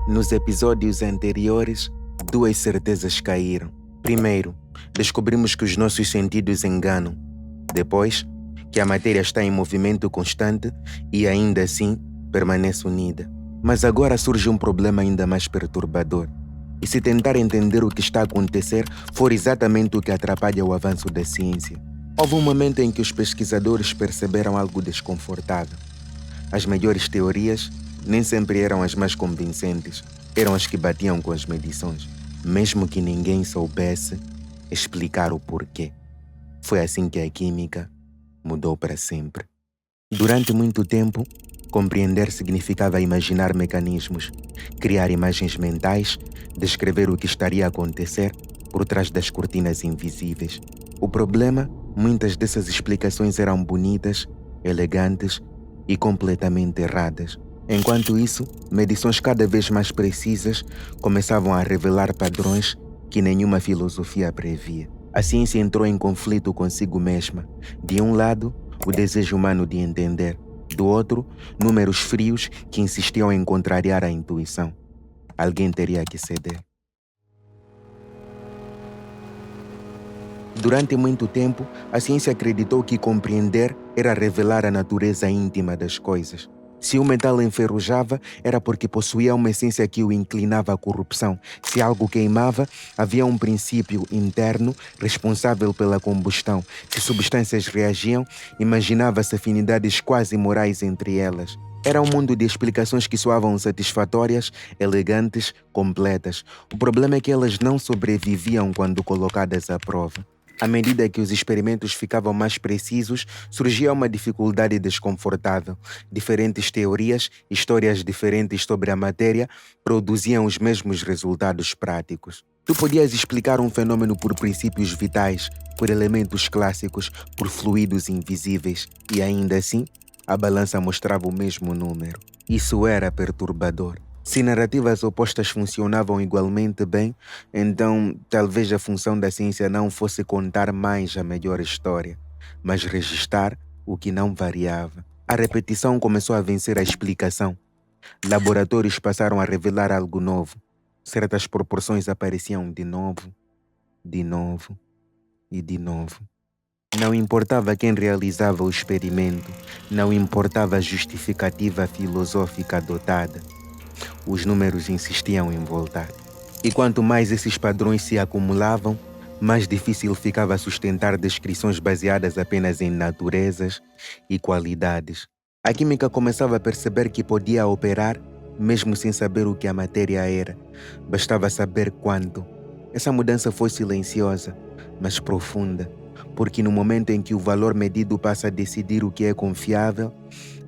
Nos episódios anteriores, duas certezas caíram. Primeiro, descobrimos que os nossos sentidos enganam. Depois, que a matéria está em movimento constante e ainda assim permanece unida. Mas agora surge um problema ainda mais perturbador. E se tentar entender o que está a acontecer for exatamente o que atrapalha o avanço da ciência? Houve um momento em que os pesquisadores perceberam algo desconfortável. As melhores teorias nem sempre eram as mais convincentes, eram as que batiam com as medições, mesmo que ninguém soubesse explicar o porquê. Foi assim que a química mudou para sempre. Durante muito tempo, compreender significava imaginar mecanismos, criar imagens mentais, descrever o que estaria a acontecer por trás das cortinas invisíveis. O problema, muitas dessas explicações eram bonitas, elegantes e completamente erradas. Enquanto isso, medições cada vez mais precisas começavam a revelar padrões que nenhuma filosofia previa. A ciência entrou em conflito consigo mesma. De um lado, o desejo humano de entender. Do outro, números frios que insistiam em contrariar a intuição. Alguém teria que ceder. Durante muito tempo, a ciência acreditou que compreender era revelar a natureza íntima das coisas. Se o metal enferrujava, era porque possuía uma essência que o inclinava à corrupção. Se algo queimava, havia um princípio interno responsável pela combustão. Se substâncias reagiam, imaginava-se afinidades quase morais entre elas. Era um mundo de explicações que soavam satisfatórias, elegantes, completas. O problema é que elas não sobreviviam quando colocadas à prova. À medida que os experimentos ficavam mais precisos, surgia uma dificuldade desconfortável. Diferentes teorias, histórias diferentes sobre a matéria, produziam os mesmos resultados práticos. Tu podias explicar um fenômeno por princípios vitais, por elementos clássicos, por fluidos invisíveis, e ainda assim, a balança mostrava o mesmo número. Isso era perturbador. Se narrativas opostas funcionavam igualmente bem, então talvez a função da ciência não fosse contar mais a melhor história, mas registar o que não variava. A repetição começou a vencer a explicação. Laboratórios passaram a revelar algo novo. Certas proporções apareciam de novo e de novo. Não importava quem realizava o experimento, não importava a justificativa filosófica adotada. Os números insistiam em voltar. E quanto mais esses padrões se acumulavam, mais difícil ficava sustentar descrições baseadas apenas em naturezas e qualidades. A química começava a perceber que podia operar mesmo sem saber o que a matéria era. Bastava saber quanto. Essa mudança foi silenciosa, mas profunda, porque no momento em que o valor medido passa a decidir o que é confiável,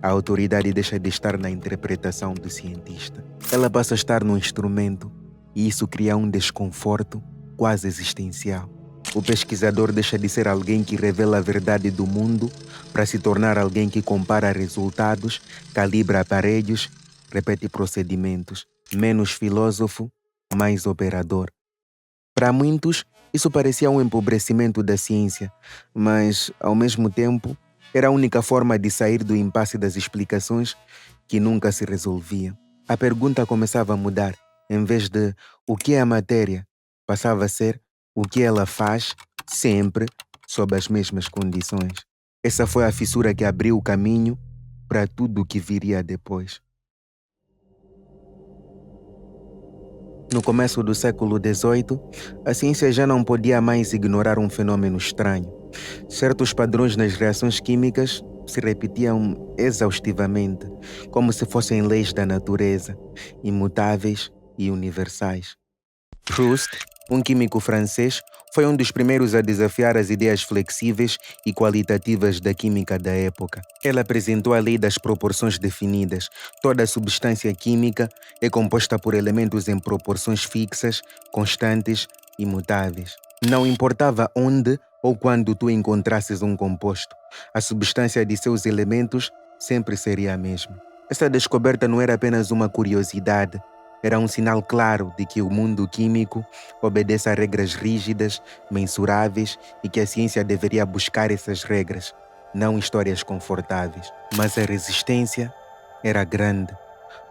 a autoridade deixa de estar na interpretação do cientista. Ela passa a estar no instrumento, e isso cria um desconforto quase existencial. O pesquisador deixa de ser alguém que revela a verdade do mundo para se tornar alguém que compara resultados, calibra aparelhos, repete procedimentos. Menos filósofo, mais operador. Para muitos, isso parecia um empobrecimento da ciência, mas, ao mesmo tempo, era a única forma de sair do impasse das explicações que nunca se resolvia. A pergunta começava a mudar. Em vez de o que é a matéria, passava a ser o que ela faz, sempre, sob as mesmas condições. Essa foi a fissura que abriu o caminho para tudo o que viria depois. No começo do século XVIII, a ciência já não podia mais ignorar um fenômeno estranho. Certos padrões nas reações químicas se repetiam exaustivamente, como se fossem leis da natureza, imutáveis e universais. Proust, um químico francês, foi um dos primeiros a desafiar as ideias flexíveis e qualitativas da química da época. Ele apresentou a lei das proporções definidas. Toda substância química é composta por elementos em proporções fixas, constantes e imutáveis. Não importava onde ou quando tu encontrasses um composto, a substância de seus elementos sempre seria a mesma. Essa descoberta não era apenas uma curiosidade, era um sinal claro de que o mundo químico obedece a regras rígidas, mensuráveis e que a ciência deveria buscar essas regras, não histórias confortáveis. Mas a resistência era grande.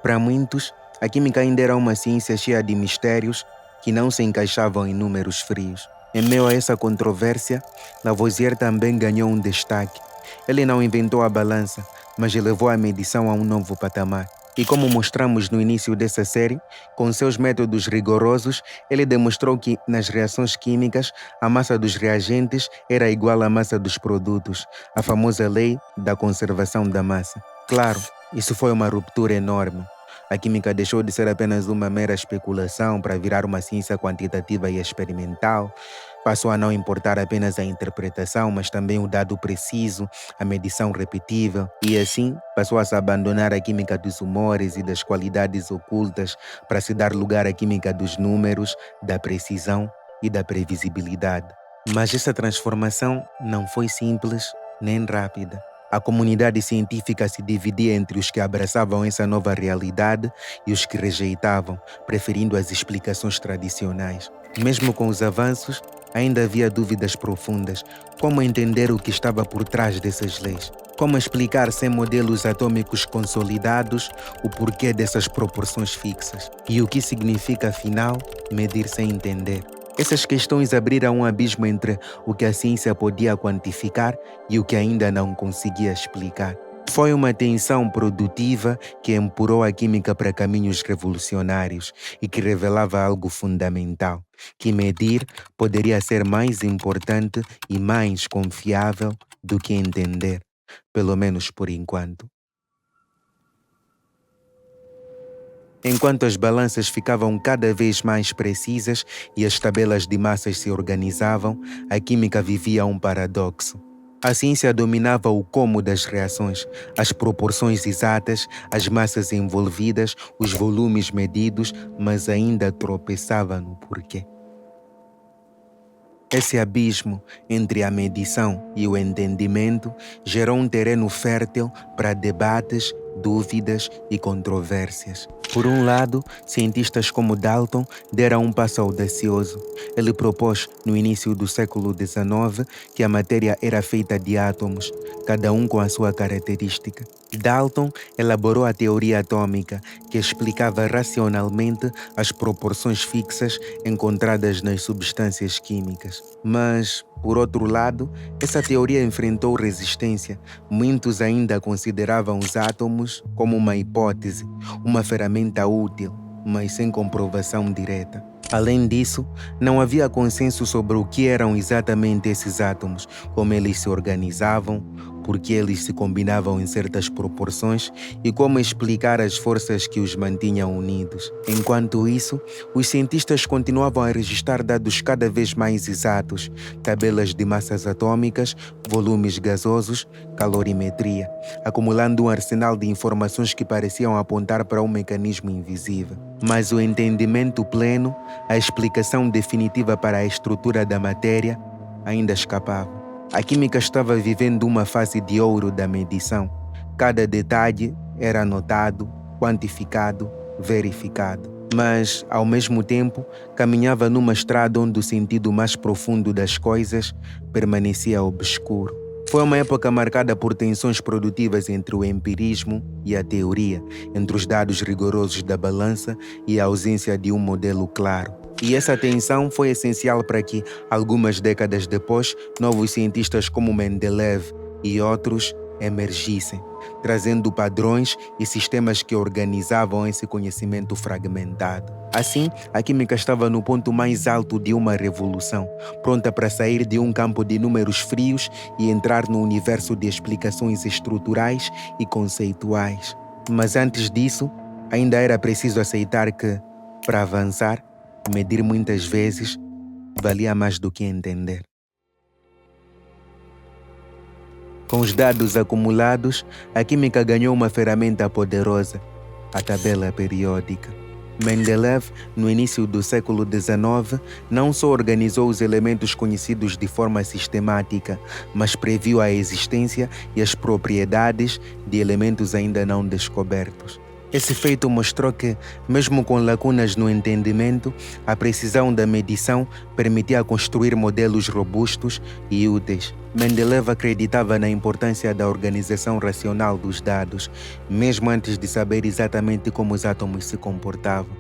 Para muitos, A química ainda era uma ciência cheia de mistérios que não se encaixavam em números frios. Em meio a essa controvérsia, Lavoisier também ganhou um destaque. Ele não inventou a balança, mas elevou a medição a um novo patamar. E como mostramos no início dessa série, com seus métodos rigorosos, ele demonstrou que, nas reações químicas, a massa dos reagentes era igual à massa dos produtos, a famosa lei da conservação da massa. Claro, isso foi uma ruptura enorme. A química deixou de ser apenas uma mera especulação para virar uma ciência quantitativa e experimental. Passou a não importar apenas a interpretação, mas também o dado preciso, a medição repetível. E assim, passou a se abandonar a química dos humores e das qualidades ocultas para se dar lugar à química dos números, da precisão e da previsibilidade. Mas essa transformação não foi simples nem rápida. A comunidade científica se dividia entre os que abraçavam essa nova realidade e os que rejeitavam, preferindo as explicações tradicionais. Mesmo com os avanços, ainda havia dúvidas profundas. Como entender o que estava por trás dessas leis? Como explicar sem modelos atômicos consolidados o porquê dessas proporções fixas? E o que significa, afinal, medir sem entender? Essas questões abriram um abismo entre o que a ciência podia quantificar e o que ainda não conseguia explicar. Foi uma tensão produtiva que empurrou a química para caminhos revolucionários e que revelava algo fundamental, que medir poderia ser mais importante e mais confiável do que entender, pelo menos por enquanto. Enquanto as balanças ficavam cada vez mais precisas e as tabelas de massas se organizavam, a química vivia um paradoxo. A ciência dominava o como das reações, as proporções exatas, as massas envolvidas, os volumes medidos, mas ainda tropeçava no porquê. Esse abismo entre a medição e o entendimento gerou um terreno fértil para debates, dúvidas e controvérsias. Por um lado, cientistas como Dalton deram um passo audacioso. Ele propôs, no início do século XIX, que a matéria era feita de átomos, cada um com a sua característica. Dalton elaborou a teoria atômica, que explicava racionalmente as proporções fixas encontradas nas substâncias químicas. Mas, por outro lado, essa teoria enfrentou resistência. Muitos ainda consideravam os átomos como uma hipótese, uma ferramenta útil, mas sem comprovação direta. Além disso, não havia consenso sobre o que eram exatamente esses átomos, como eles se organizavam, por que eles se combinavam em certas proporções e como explicar as forças que os mantinham unidos. Enquanto isso, os cientistas continuavam a registrar dados cada vez mais exatos, tabelas de massas atômicas, volumes gasosos, calorimetria, acumulando um arsenal de informações que pareciam apontar para um mecanismo invisível. Mas o entendimento pleno, a explicação definitiva para a estrutura da matéria, ainda escapava. A química estava vivendo uma fase de ouro da medição. Cada detalhe era anotado, quantificado, verificado. Mas, ao mesmo tempo, caminhava numa estrada onde o sentido mais profundo das coisas permanecia obscuro. Foi uma época marcada por tensões produtivas entre o empirismo e a teoria, entre os dados rigorosos da balança e a ausência de um modelo claro. E essa tensão foi essencial para que, algumas décadas depois, novos cientistas como Mendeleev e outros emergissem, trazendo padrões e sistemas que organizavam esse conhecimento fragmentado. Assim, a química estava no ponto mais alto de uma revolução, pronta para sair de um campo de números frios e entrar no universo de explicações estruturais e conceituais. Mas antes disso, ainda era preciso aceitar que, para avançar, medir muitas vezes valia mais do que entender. Com os dados acumulados, a química ganhou uma ferramenta poderosa, a tabela periódica. Mendeleev, no início do século XIX, não só organizou os elementos conhecidos de forma sistemática, mas previu a existência e as propriedades de elementos ainda não descobertos. Esse feito mostrou que, mesmo com lacunas no entendimento, a precisão da medição permitia construir modelos robustos e úteis. Mendeleev acreditava na importância da organização racional dos dados, mesmo antes de saber exatamente como os átomos se comportavam.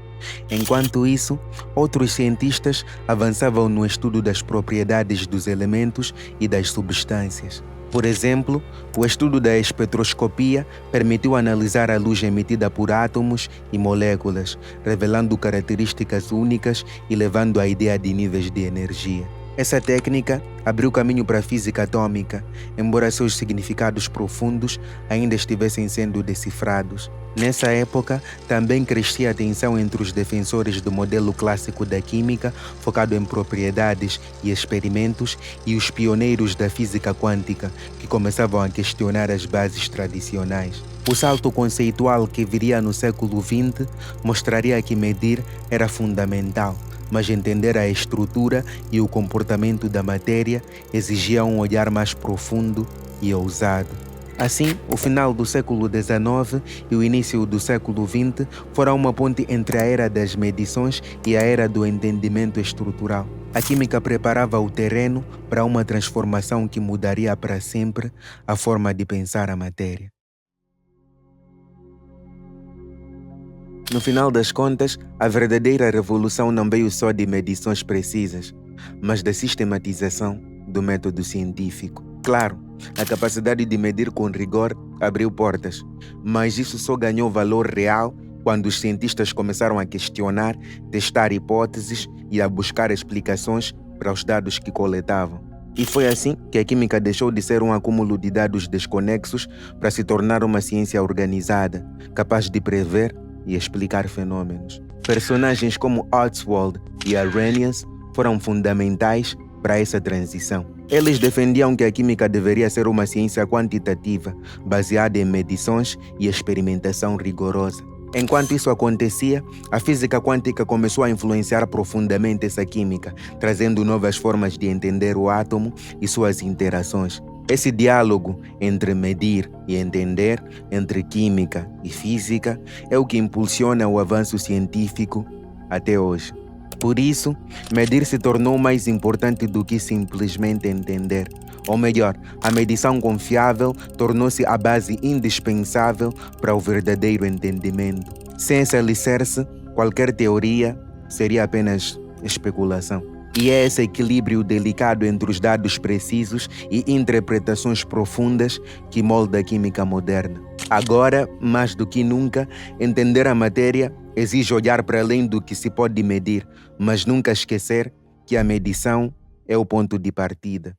Enquanto isso, outros cientistas avançavam no estudo das propriedades dos elementos e das substâncias. Por exemplo, o estudo da espectroscopia permitiu analisar a luz emitida por átomos e moléculas, revelando características únicas e levando à ideia de níveis de energia. Essa técnica abriu caminho para a física atômica, embora seus significados profundos ainda estivessem sendo decifrados. Nessa época, também crescia a tensão entre os defensores do modelo clássico da química, focado em propriedades e experimentos, e os pioneiros da física quântica, que começavam a questionar as bases tradicionais. O salto conceitual que viria no século XX mostraria que medir era fundamental, mas entender a estrutura e o comportamento da matéria exigia um olhar mais profundo e ousado. Assim, o final do século XIX e o início do século XX foram uma ponte entre a era das medições e a era do entendimento estrutural. A química preparava o terreno para uma transformação que mudaria para sempre a forma de pensar a matéria. No final das contas, a verdadeira revolução não veio só de medições precisas, mas da sistematização do método científico. Claro, a capacidade de medir com rigor abriu portas, mas isso só ganhou valor real quando os cientistas começaram a questionar, testar hipóteses e a buscar explicações para os dados que coletavam. E foi assim que a química deixou de ser um acúmulo de dados desconexos para se tornar uma ciência organizada, capaz de prever e explicar fenômenos. Personagens como Ostwald e Arrhenius foram fundamentais para essa transição. Eles defendiam que a química deveria ser uma ciência quantitativa, baseada em medições e experimentação rigorosa. Enquanto isso acontecia, a física quântica começou a influenciar profundamente essa química, trazendo novas formas de entender o átomo e suas interações. Esse diálogo entre medir e entender, entre química e física, é o que impulsiona o avanço científico até hoje. Por isso, medir se tornou mais importante do que simplesmente entender. Ou melhor, a medição confiável tornou-se a base indispensável para o verdadeiro entendimento. Sem esse alicerce, qualquer teoria seria apenas especulação. E é esse equilíbrio delicado entre os dados precisos e interpretações profundas que molda a química moderna. Agora, mais do que nunca, entender a matéria exige olhar para além do que se pode medir, mas nunca esquecer que a medição é o ponto de partida.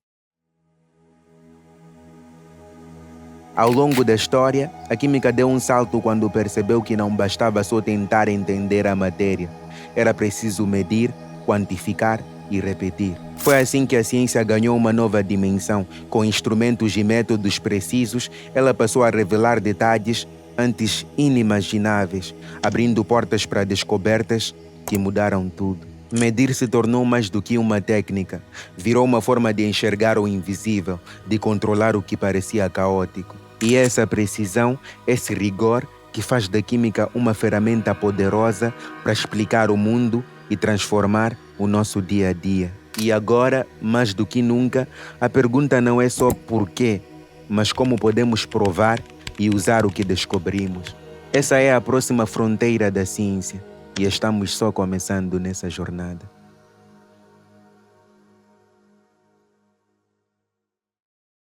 Ao longo da história, a química deu um salto quando percebeu que não bastava só tentar entender a matéria. Era preciso medir, quantificar e repetir. Foi assim que a ciência ganhou uma nova dimensão. Com instrumentos e métodos precisos, ela passou a revelar detalhes antes inimagináveis, abrindo portas para descobertas que mudaram tudo. Medir se tornou mais do que uma técnica. Virou uma forma de enxergar o invisível, de controlar o que parecia caótico. E essa precisão, esse rigor, que faz da química uma ferramenta poderosa para explicar o mundo e transformar o nosso dia a dia. E agora, mais do que nunca, a pergunta não é só porquê, mas como podemos provar e usar o que descobrimos. Essa é a próxima fronteira da ciência e estamos só começando nessa jornada.